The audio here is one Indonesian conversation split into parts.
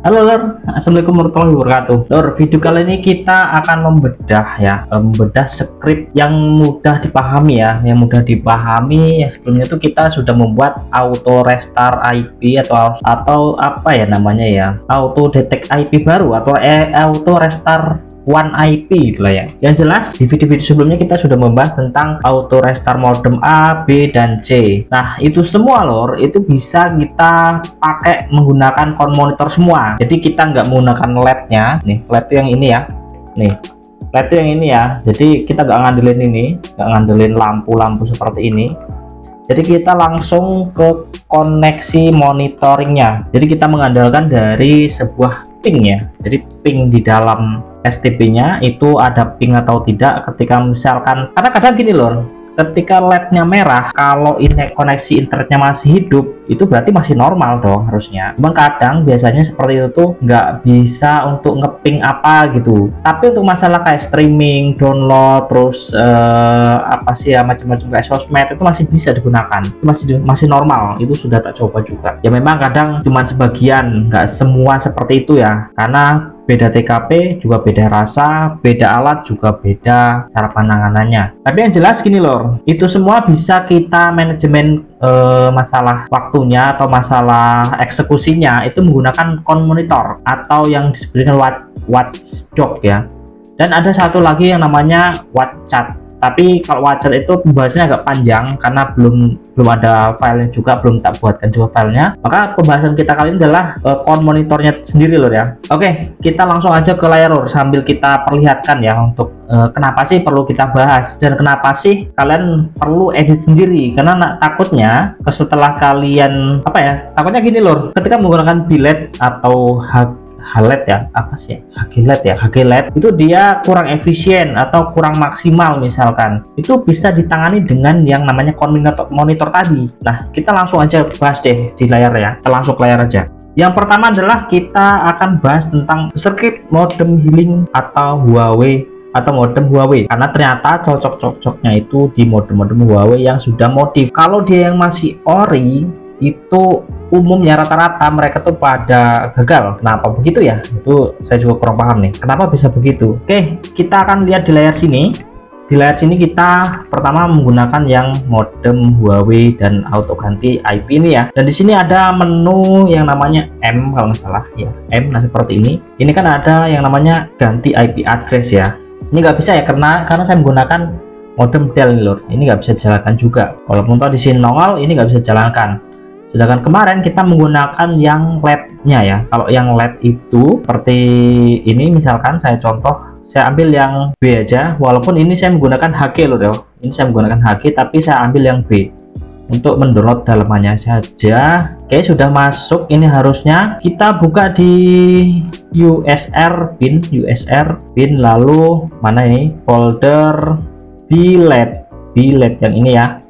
Halo Lor, Assalamualaikum warahmatullahi wabarakatuh. Lor, video kali ini kita akan membedah ya, membedah script yang mudah dipahami ya, Yang sebelumnya itu kita sudah membuat auto restart IP atau apa ya namanya ya, auto detect IP baru atau auto restart One IP itulah ya. Yang jelas di video-video sebelumnya kita sudah membahas tentang auto restart modem A, B, dan C. Nah itu semua Lor, itu bisa kita pakai menggunakan con monitor semua. Jadi kita nggak menggunakan LED-nya, nih LED yang ini ya, nih LED yang ini ya. Jadi kita nggak ngandelin lampu-lampu seperti ini. Jadi kita langsung ke koneksi monitoringnya. Jadi kita mengandalkan dari sebuah ping ya. Jadi ping di dalam STB-nya itu ada ping atau tidak ketika misalkan, karena kadang gini loh, ketika LED-nya merah, kalau ini koneksi internetnya masih hidup, itu berarti masih normal dong harusnya. Cuman kadang biasanya seperti itu tuh nggak bisa untuk ngeping apa gitu. Tapi untuk masalah kayak streaming, download, terus apa sih ya macam-macam kayak sosmed itu masih bisa digunakan. Itu masih normal. Itu sudah tak coba juga. Ya memang kadang cuman sebagian, nggak semua seperti itu ya. Karena beda TKP juga beda rasa, beda alat juga beda cara penanganannya. Tapi yang jelas gini loh, itu semua bisa kita manajemen masalah waktunya atau masalah eksekusinya itu menggunakan con monitor atau yang disebut dengan watchdog ya. Dan ada satu lagi yang namanya watchchat. Tapi kalau watchchat itu pembahasannya agak panjang karena belum ada filenya juga, belum tak buatkan juga filenya. Maka pembahasan kita kali ini adalah con monitornya sendiri loh ya. Oke, kita langsung aja ke layar Lor sambil kita perlihatkan ya untuk kenapa sih perlu kita bahas dan kenapa sih kalian perlu edit sendiri. Karena takutnya setelah kalian takutnya gini Lor, ketika menggunakan billet atau HLED ya, HGLED itu dia kurang efisien atau kurang maksimal misalkan, itu bisa ditangani dengan yang namanya con monitor tadi. Nah kita langsung aja bahas deh di layar ya, kita langsung ke layar aja. Yang pertama adalah kita akan bahas tentang circuit modem healing atau Huawei karena ternyata cocok-cocoknya itu di modem-modem Huawei yang sudah modif. Kalau dia yang masih ori itu umumnya rata-rata mereka tuh pada gagal. Kenapa begitu ya? Itu saya juga kurang paham nih. Kenapa bisa begitu? Oke, kita akan lihat di layar sini. Di layar sini kita pertama menggunakan yang modem Huawei dan auto ganti IP ini ya. Dan di sini ada menu yang namanya M kalau nggak salah ya. M, nah seperti ini. Ini kan ada yang namanya ganti IP address ya. Ini nggak bisa ya karena saya menggunakan modem Dell Lor. Ini nggak bisa dijalankan juga. Walaupun di sini nongol, ini nggak bisa dijalankan. Sedangkan kemarin kita menggunakan yang LED-nya ya. Kalau yang LED itu seperti ini, misalkan saya ambil yang B aja. Walaupun ini saya menggunakan HG loh ya. Ini saya menggunakan HG tapi saya ambil yang B untuk mendownload dalamannya saja. Oke, sudah masuk. Ini harusnya kita buka di USR bin lalu mana ini folder billet yang ini ya.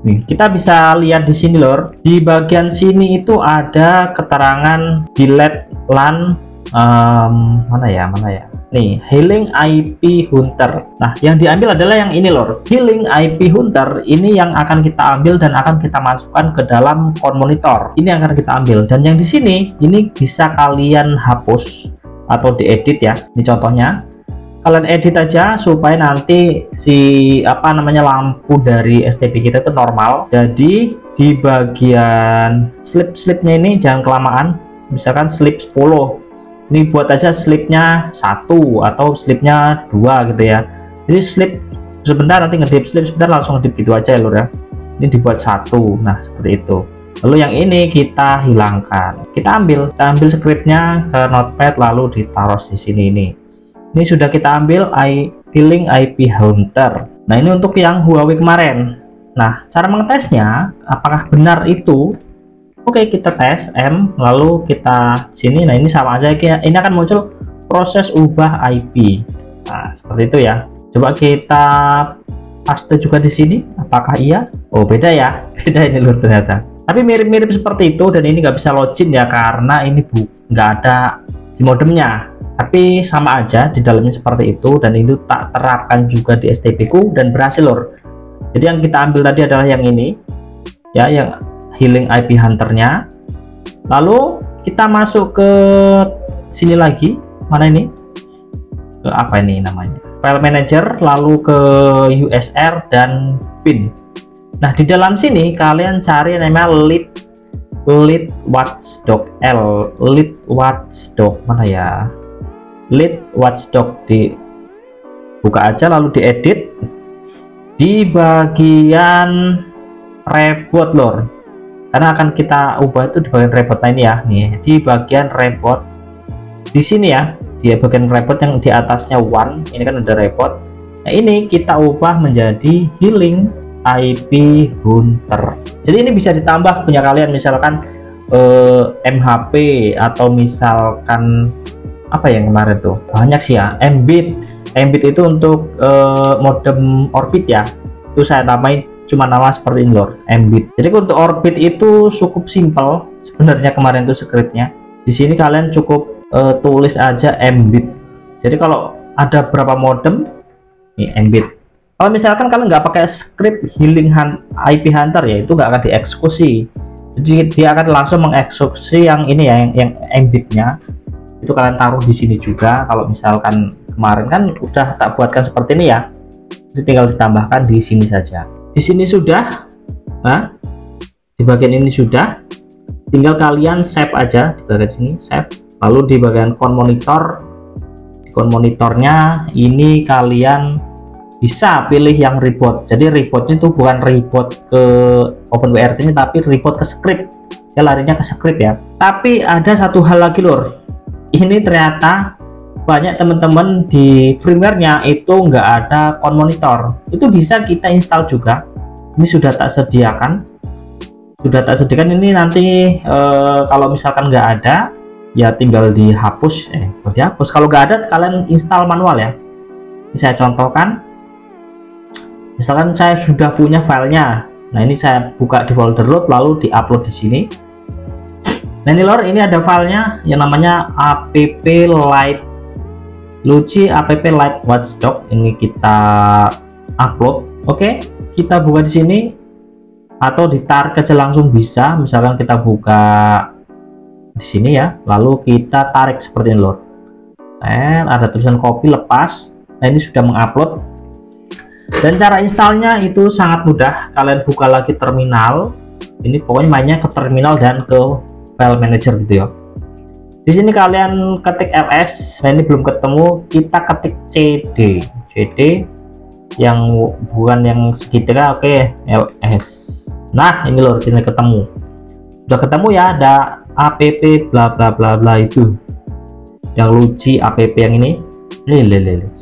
Kita bisa lihat di sini Lor, di bagian sini itu ada keterangan billet LAN mana ya nih, Healing IP Hunter. Nah yang diambil adalah yang ini Lor, Healing IP Hunter. Ini yang akan kita ambil dan akan kita masukkan ke dalam con monitor. Ini yang akan kita ambil, dan yang di sini ini bisa kalian hapus atau diedit ya. Ini contohnya, kalian edit aja supaya nanti lampu dari STB kita itu normal. Jadi di bagian slipnya ini jangan kelamaan, misalkan slip 10 ini buat aja slipnya 1 atau slipnya 2 gitu ya. Jadi slip sebentar, nanti ngedip slip sebentar, langsung ngedip gitu aja ya Lur ya. Ini dibuat 1, nah seperti itu. Lalu yang ini kita hilangkan, kita ambil scriptnya ke notepad lalu ditaruh di sini. Ini sudah kita ambil Healing IP Hunter. Nah ini untuk yang Huawei kemarin. Nah cara mengetesnya apakah benar itu? Oke, kita tes M lalu kita sini. Nah ini sama aja, ini akan muncul proses ubah IP. Nah seperti itu ya. Coba kita paste juga di sini, apakah iya? Oh beda ya, beda ini Lur ternyata. Tapi mirip-mirip seperti itu, dan ini nggak bisa login ya karena ini nggak ada di modemnya. Tapi sama aja di dalamnya seperti itu, dan itu tak terapkan juga di STB ku dan berhasil Lor. Jadi yang kita ambil tadi adalah yang ini ya, yang Healing IP Hunternya. Lalu kita masuk ke sini lagi, mana ini, ke apa ini namanya, file manager, lalu ke USR dan bin. Nah di dalam sini kalian cari namanya lead watchdog lead watchdog, mana ya, lead watchdog, dibuka aja lalu diedit di bagian report lor, karena akan kita ubah itu di bagian report. Nah ini ya, nih di bagian report di sini ya, di bagian report yang di atasnya one, ini kan ada report. Nah ini kita ubah menjadi healing IP hunter. Jadi ini bisa ditambah punya kalian, misalkan MHP atau misalkan apa yang kemarin tuh banyak sih ya, Mbit itu untuk modem orbit ya, itu saya tambahin cuma nama seperti ini lor, Mbit. Jadi untuk orbit itu cukup simple sebenarnya kemarin tuh scriptnya. Di sini kalian cukup tulis aja Mbit. Jadi kalau ada berapa modem nih Mbit. Kalau misalkan kalian nggak pakai script healing IP hunter ya, itu nggak akan dieksekusi. Jadi dia akan langsung mengeksekusi yang ini ya, yang Mbit-nya itu kalian taruh di sini juga. Kalau misalkan kemarin kan udah tak buatkan seperti ini ya, jadi tinggal ditambahkan di sini saja. Di sini sudah, nah di bagian ini sudah, tinggal kalian save aja di bagian sini, save. Lalu di bagian monitornya ini kalian bisa pilih yang report. Jadi reportnya itu bukan report ke OpenWrt nya, tapi report ke script ya, larinya ke script ya. Tapi ada satu hal lagi lor, ini ternyata banyak teman-teman di firmware-nya itu nggak ada con monitor. Itu bisa kita install juga, ini sudah tak sediakan ini. Nanti kalau misalkan nggak ada ya tinggal dihapus, kalau nggak ada kalian install manual ya. Ini saya contohkan, misalkan saya sudah punya filenya. Nah ini saya buka di folder root lalu diupload di sini. Nah ini lor, ini ada filenya yang namanya Luci app light watchdog. Ini kita upload. Oke, kita buka di sini atau ditarik aja langsung bisa. Misalkan kita buka di sini ya, lalu kita tarik seperti ini lor. Ada tulisan copy lepas. Nah ini sudah mengupload. Dan cara installnya itu sangat mudah. Kalian buka lagi terminal. Ini pokoknya mainnya ke terminal dan ke file manager gitu ya. Di sini kalian ketik ls. Nah ini belum ketemu, kita ketik cd yang bukan yang segitiga. Oke, ls. Nah ini loh, sini ketemu, udah ketemu ya, ada app bla bla bla bla itu yang Luci app yang ini.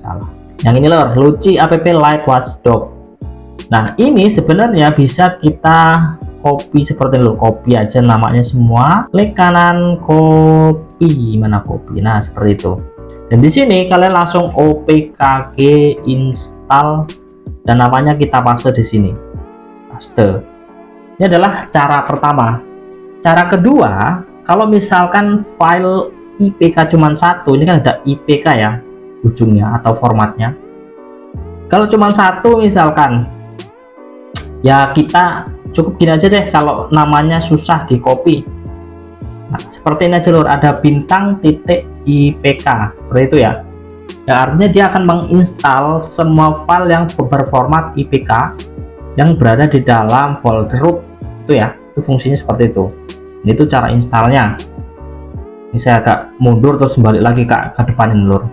Salah, yang ini loh, Luci app light watchdog. Nah ini sebenarnya bisa kita copy seperti itu, copy aja namanya semua, klik kanan copy, mana copy, nah seperti itu. Dan di sini kalian langsung opkg install dan namanya kita paste di sini, paste. Ini adalah cara pertama. Cara kedua, kalau misalkan file IPK cuma satu, ini kan ada IPK ya ujungnya atau formatnya. Kalau cuma satu misalkan, ya kita cukup gini aja deh, kalau namanya susah di copy. Nah seperti ini aja lur, ada bintang titik IPK seperti itu ya. Ya artinya dia akan menginstal semua file yang berformat IPK yang berada di dalam folder root itu ya. Itu fungsinya seperti itu. Ini tuh cara installnya. Ini saya agak mundur terus balik lagi ke depan ini lur.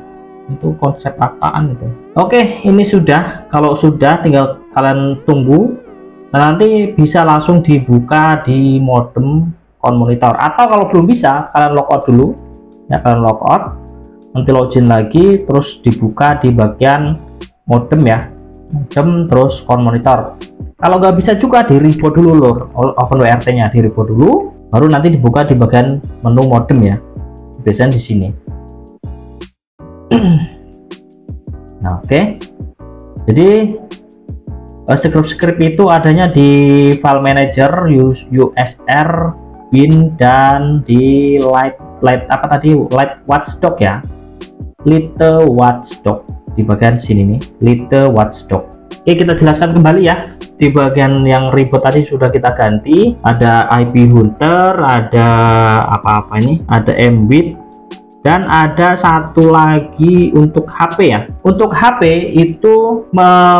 Itu konsep apaan itu? Oke, ini sudah. Kalau sudah tinggal kalian tunggu. Nah, nanti bisa langsung dibuka di modem con monitor, atau kalau belum bisa kalian logout dulu ya, kalian logout, nanti login lagi terus dibuka di bagian modem ya, modem terus con monitor. Kalau nggak bisa juga di reboot dulu loh, OpenWrt nya di reboot dulu, baru nanti dibuka di bagian menu modem ya, biasanya di sini. Nah oke, jadi script itu adanya di file manager, USR, bin, dan di light apa tadi, light watchdog ya, little watchdog. di bagian sini nih, Lite Watchdog. Oke, kita jelaskan kembali ya. Di bagian yang ribet tadi sudah kita ganti, ada IP Hunter, ada apa-apa ini, ada Mbit, dan ada satu lagi untuk HP ya. Untuk HP itu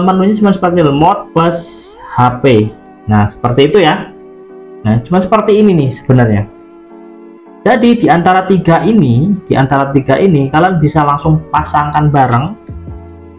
menunya cuma seperti remote plus HP. Nah, seperti itu ya. Nah, cuma seperti ini nih sebenarnya. Jadi di antara tiga ini, kalian bisa langsung pasangkan bareng.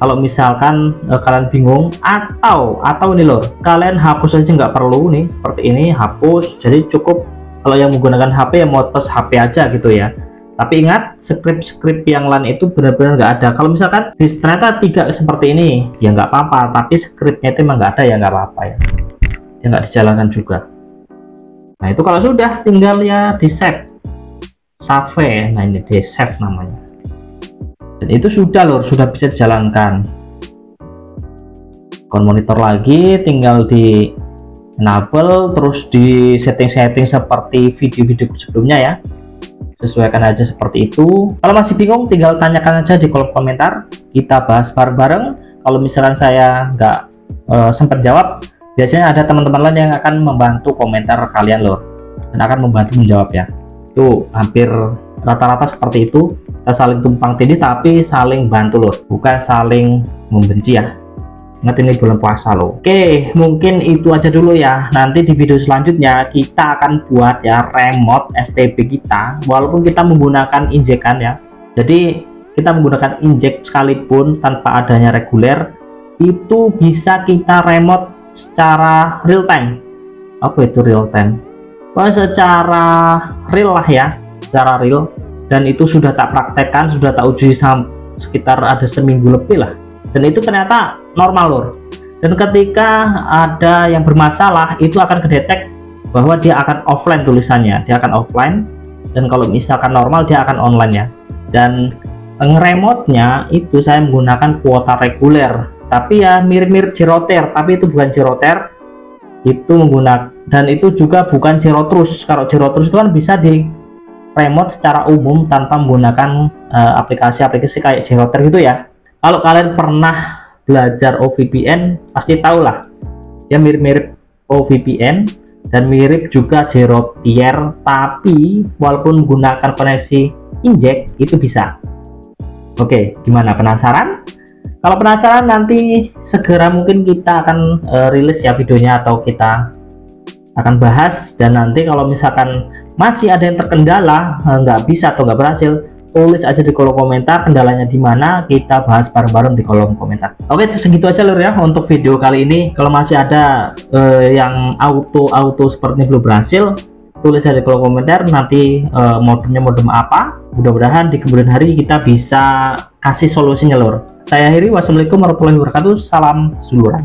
Kalau misalkan kalian bingung, atau ini lor, kalian hapus aja, nggak perlu nih seperti ini, hapus. Jadi cukup kalau yang menggunakan HP ya mode plus HP aja gitu ya. Tapi ingat, script yang lain itu benar-benar nggak ada. Kalau misalkan ternyata tiga seperti ini ya nggak apa-apa, tapi scriptnya itu emang nggak ada ya nggak apa-apa ya, ya nggak dijalankan juga. Nah itu kalau sudah tinggal ya di save. Nah ini di save namanya, dan itu sudah lor, sudah bisa dijalankan. Kon monitor lagi, tinggal di enable, terus di setting seperti video-video sebelumnya ya, sesuaikan aja seperti itu. Kalau masih bingung tinggal tanyakan aja di kolom komentar, kita bahas bareng-bareng. Kalau misalkan saya nggak sempat jawab, biasanya ada teman-teman lain yang akan membantu komentar kalian lor, dan akan membantu menjawab ya. Itu hampir rata-rata seperti itu. Kita saling tumpang tindih tapi saling bantu loh, bukan saling membenci ya. Ingat ini bulan puasa loh. Oke, mungkin itu aja dulu ya. Nanti di video selanjutnya kita akan buat ya remote STB kita, walaupun kita menggunakan injekan ya. Jadi kita menggunakan injek sekalipun tanpa adanya reguler, itu bisa kita remote secara real time. Apa itu real time? Secara real lah ya, secara real. Dan itu sudah tak praktekkan, sudah tak uji sekitar ada seminggu lebih lah, dan itu ternyata normal lor. Dan ketika ada yang bermasalah, itu akan kedetek bahwa dia akan offline tulisannya, dia akan offline. Dan kalau misalkan normal dia akan online ya. Dan ngeremote-nya itu saya menggunakan kuota reguler, tapi ya mirip-mirip Jiroter, tapi itu bukan Jiroter, itu menggunakan, dan itu juga bukan Jirotrus. Kalau Jirotrus itu kan bisa di remote secara umum tanpa menggunakan aplikasi-aplikasi kayak Jiroter gitu ya. Kalau kalian pernah belajar OVPN pasti tahu lah ya, mirip-mirip OVPN dan mirip juga Jirotier, tapi walaupun menggunakan koneksi injek itu bisa. Oke, gimana, penasaran? Kalau penasaran, nanti segera mungkin kita akan rilis ya videonya, atau kita akan bahas. Dan nanti kalau misalkan masih ada yang terkendala, nggak bisa atau nggak berhasil, tulis aja di kolom komentar kendalanya di mana, kita bahas bareng-bareng di kolom komentar. Oke, segitu aja lor ya untuk video kali ini. Kalau masih ada yang auto seperti ini belum berhasil, tulis aja di kolom komentar. Nanti modemnya modem apa, mudah-mudahan di kemudian hari kita bisa kasih solusinya lor. Saya akhiri, wassalamualaikum warahmatullahi wabarakatuh, salam seduluran.